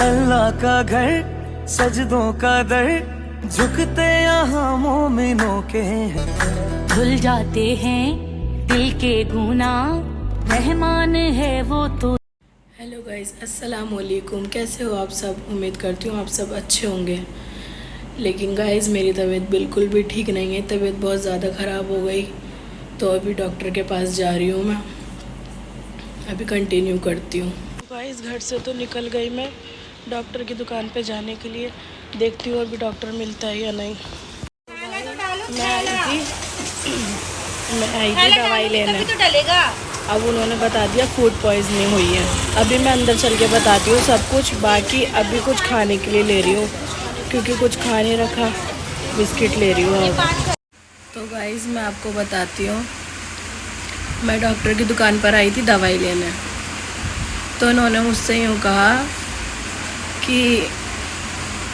अल्लाह का घर सजदों का दर झुकते यहाँ मोमिनों के हैं। धुल जाते हैं दिल के गुनाह, रहमान है वो तो। हेलो गाइस, अस्सलाम वालेकुम। कैसे हो आप सब? उम्मीद करती हूँ आप सब अच्छे होंगे। लेकिन गाइस मेरी तबीयत बिल्कुल भी ठीक नहीं है। तबीयत बहुत ज़्यादा ख़राब हो गई, तो अभी डॉक्टर के पास जा रही हूँ मैं। अभी कंटिन्यू करती हूँ। गाइस घर से तो निकल गई मैं डॉक्टर की दुकान पे जाने के लिए। देखती हूँ अभी डॉक्टर मिलता है या नहीं। मैं आई थी दवाई लेने, तो डलेगा। अब उन्होंने बता दिया फूड पॉइजनिंग हुई है। अभी मैं अंदर चल के बताती हूँ सब कुछ। बाकी अभी कुछ खाने के लिए ले रही हूँ, क्योंकि कुछ खा नहीं रखा। बिस्किट ले रही हूँ अब। तो गाइस मैं आपको बताती हूँ, मैं डॉक्टर की दुकान पर आई थी दवाई लेने। तो उन्होंने मुझसे यूँ कहा कि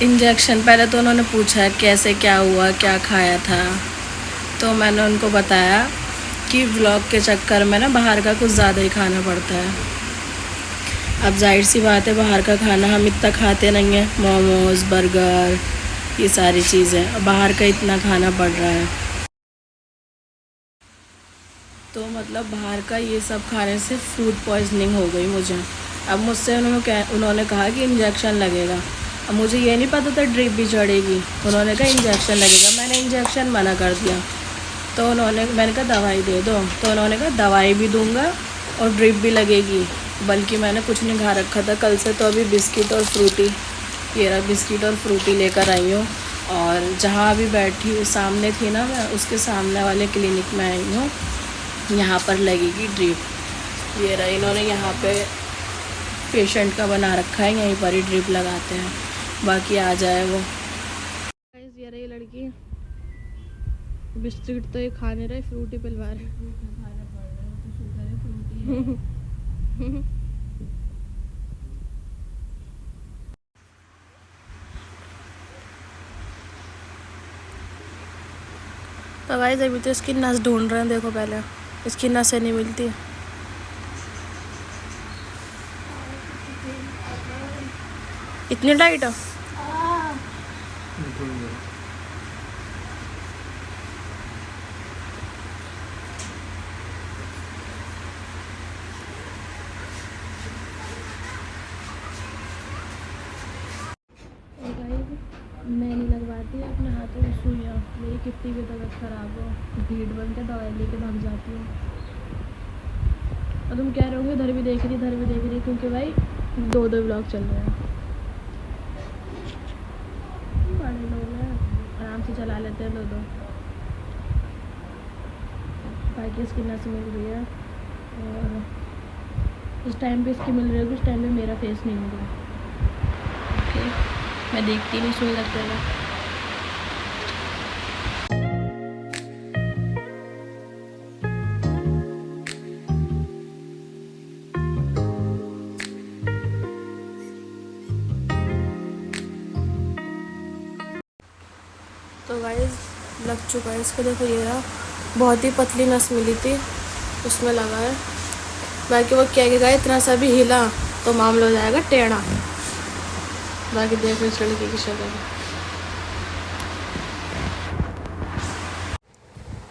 इंजेक्शन, पहले तो उन्होंने पूछा कैसे क्या हुआ, क्या खाया था। तो मैंने उनको बताया कि व्लॉग के चक्कर में ना बाहर का कुछ ज़्यादा ही खाना पड़ता है। अब जाहिर सी बात है बाहर का खाना हम इतना खाते नहीं हैं। मोमोज, बर्गर, ये सारी चीज़ें बाहर का इतना खाना पड़ रहा है। तो मतलब बाहर का ये सब खाने से फूड पॉइजनिंग हो गई मुझे। अब मुझसे उन्होंने कहा कि इंजेक्शन लगेगा। अब मुझे ये नहीं पता था ड्रिप भी चढ़ेगी। उन्होंने कहा इंजेक्शन लगेगा, मैंने इंजेक्शन मना कर दिया। तो मैंने कहा दवाई दे दो। तो उन्होंने कहा दवाई भी दूंगा और ड्रिप भी लगेगी। बल्कि मैंने कुछ नहीं खा रखा था कल से, तो अभी बिस्किट और फ्रूटी, ये रहा बिस्किट और फ्रूटी लेकर आई हूँ। और जहाँ अभी बैठी सामने थी ना मैं, उसके सामने वाले क्लिनिक में आई हूँ। यहाँ पर लगेगी ड्रिप। ये रहा, इन्होंने यहाँ पे पेशेंट का बना रखा है, यहीं पर ही ड्रिप लगाते हैं। बाकी आ जाए वो। ये रही लड़की, बिस्किट तो ये खा नहीं रहे, फ्रूटी पिलवा रहे। तो गाइस अभी तो इसकी नस ढूंढ रहे हैं। देखो पहले इसकी नसें नहीं मिलती। इतनी टाइट है। मैंने लगवाती है अपने हाथों में सुइयाँ। मेरी कितनी भी तबीयत ख़राब हो, भीड़ बन के दवाई लेके भाग जाती हूँ। और तुम कह रहे होंगे इधर भी देख रही, क्योंकि भाई 2 व्लॉग चल रहे हैं। बड़े लोग हैं, आराम से चला लेते हैं 2। बाकी इसकी नस मिल रही है, और इस टाइम पे इसकी मिल रही है, उस टाइम पे मेरा फेस नहीं मिल रहा। ओके, मैं देखती नहीं, सुन लगता है। तो गाइस लग चुका है इसको। देखो ये रहा, बहुत ही पतली नस मिली थी, उसमें लगा है। बाकी वो क्या गया, इतना सा भी हिला तो मामला हो जाएगा टेढ़ा। बाकी देखो इस लड़की की शक्ल।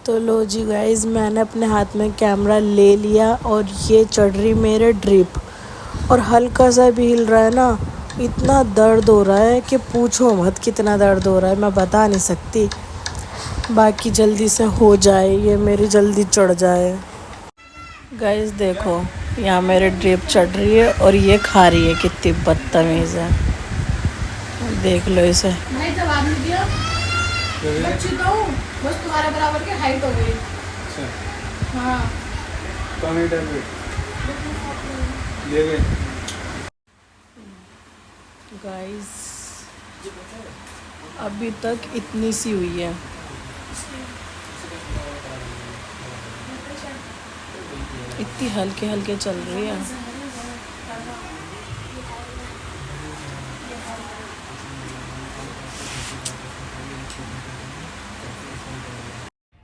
तो लो जी गाइस, मैंने अपने हाथ में कैमरा ले लिया और ये चढ़ रही मेरे ड्रिप। और हल्का सा भी हिल रहा है ना, इतना दर्द हो रहा है कि पूछो मत कितना दर्द हो रहा है, मैं बता नहीं सकती। बाकी जल्दी से हो जाए, ये मेरी जल्दी चढ़ जाए। गाइस देखो, यहाँ मेरे ड्रिप चढ़ रही है और ये खा रही है। कितनी बदतमीज़ है, देख लो इसे। नहीं जवाब नहीं दिया, बच्ची तो हूँ, बस तुम्हारे बराबर की हाइट हो गई। अच्छा हाँ, कौन ले गए गाइस। अभी तक इतनी सी हुई है। इतनी हल्के हल्के चल रही है।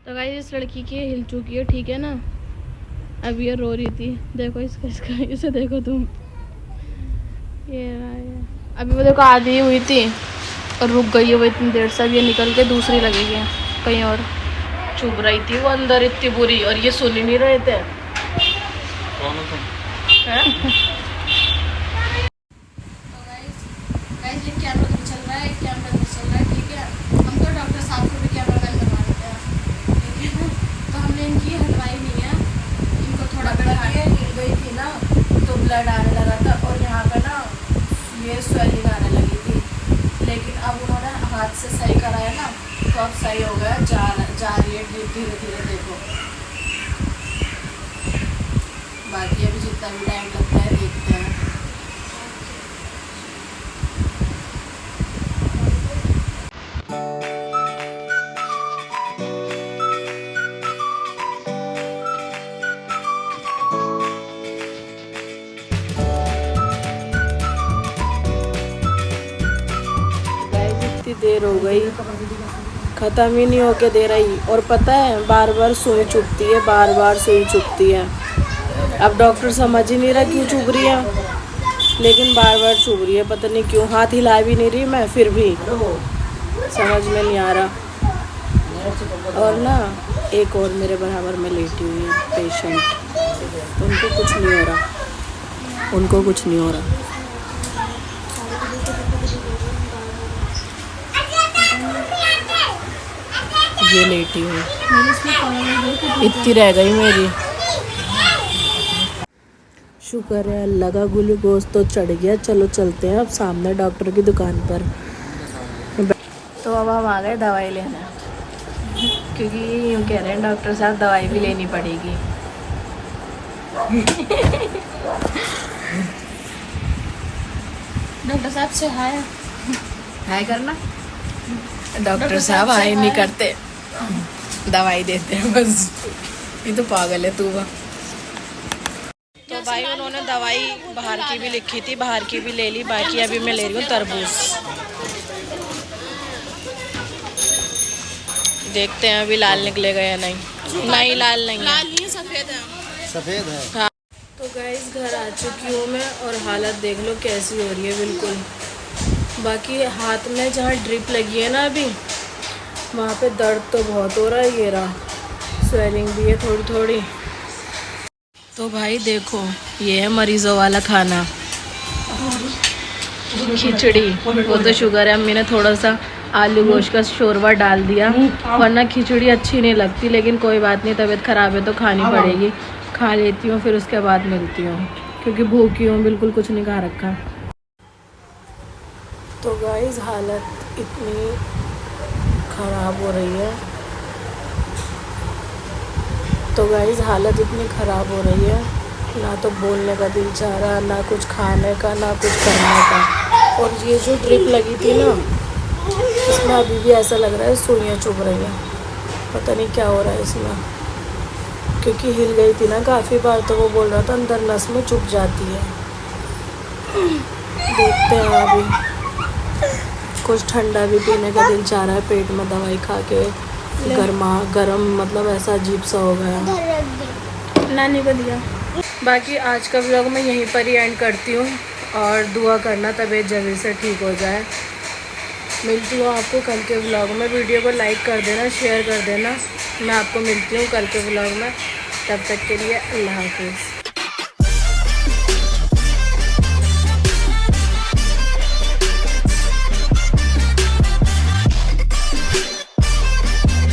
तो गाइस इस लड़की की हिल चुकी है, ठीक है ना। अब ये रो रही थी, देखो इसका इसे देखो तुम, ये अभी वो देखो आधी हुई थी और रुक गई है वो इतनी देर से। अब ये निकल के दूसरी लगेगी कहीं और। चुभ रही थी वो अंदर इतनी बुरी और ये सुन ही नहीं रहे थे। ब्लड आने लगा था और यहाँ पे ना ये स्वेलिंग आने लगी थी, लेकिन अब उन्होंने हाथ से सही कराया ना तो अब सही हो गया। जा रही है धीरे धीरे देखो। बाकी अभी जितना भी टाइम लगता है देखते हैं। देर हो गई, ख़त्म ही नहीं होके दे रही। और पता है बार बार सुई चुभती है, बार बार सुई चुभती है। अब डॉक्टर समझ ही नहीं रहा क्यों चुभ रही है, लेकिन बार बार चुभ रही है। पता नहीं क्यों, हाथ हिला भी नहीं रही मैं, फिर भी समझ में नहीं आ रहा। और ना एक और मेरे बराबर में लेटी हुई है पेशेंट, उनको कुछ नहीं हो रहा, उनको कुछ नहीं हो रहा। ये लेटी हूँ, इतनी रह गई मेरी। शुक्र है अल्लाह का, ग्लूकोज तो चढ़ गया। चलो चलते हैं अब सामने डॉक्टर की दुकान पर। तो अब हम आ गए दवाई लेना, क्योंकि यूँ कह रहे हैं डॉक्टर साहब दवाई भी लेनी पड़ेगी। डॉक्टर साहब से हाय हाय करना। डॉक्टर साहब हाय नहीं करते, दवाई देते हैं बस। ये तो पागल है तू। तो भाई उन्होंने दवाई बाहर की भी लिखी थी, बाहर की भी ले ली। बाकी अभी मैं ले रही हूँ तरबूज। देखते हैं अभी लाल निकलेगा या नहीं। नहीं लाल नहीं है, लाल नहीं है, सफ़ेद है। सफ़ेद है हाँ। तो गाइस घर आ चुकी हूँ मैं और हालत देख लो कैसी हो रही है बिल्कुल। बाकी हाथ में जहाँ ड्रिप लगी है ना अभी, वहाँ पे दर्द तो बहुत हो रहा है। ये रहा, स्वेलिंग भी है थोड़ी थोड़ी। तो भाई देखो ये है मरीज़ों वाला खाना, खिचड़ी। वो तो शुगर है, अम्मी ने थोड़ा सा आलू गोश्त का शोरबा डाल दिया, वरना खिचड़ी अच्छी नहीं लगती। लेकिन कोई बात नहीं, तबीयत ख़राब है तो खानी पड़ेगी। खा लेती हूँ फिर उसके बाद मिलती हूँ, क्योंकि भूखी हूँ, बिल्कुल कुछ नहीं खा रखा। तो गाइस हालत इतनी ख़राब हो रही है, तो गाइस हालत इतनी ख़राब हो रही है, ना तो बोलने का दिल चाह रहा, ना कुछ खाने का, ना कुछ करने का। और ये जो ड्रिप लगी थी ना, इसमें अभी भी ऐसा लग रहा है सुइयाँ चुभ रही हैं। पता नहीं क्या हो रहा है इसमें, क्योंकि हिल गई थी ना काफ़ी बार, तो वो बोल रहा था अंदर नस में चुभ जाती है। देखते हैं अभी। कुछ ठंडा भी पीने का दिल चाह रहा है, पेट में दवाई खा के गरम मतलब ऐसा अजीब सा हो गया। नानी को दिया। बाकी आज का व्लॉग मैं यहीं पर ही एंड करती हूँ, और दुआ करना तबीयत जल्दी से ठीक हो जाए। मिलती हूँ आपको कल के व्लॉग में। वीडियो को लाइक कर देना, शेयर कर देना। मैं आपको मिलती हूँ कल के व्लॉग में। तब तक के लिए अल्लाह हाफिज़।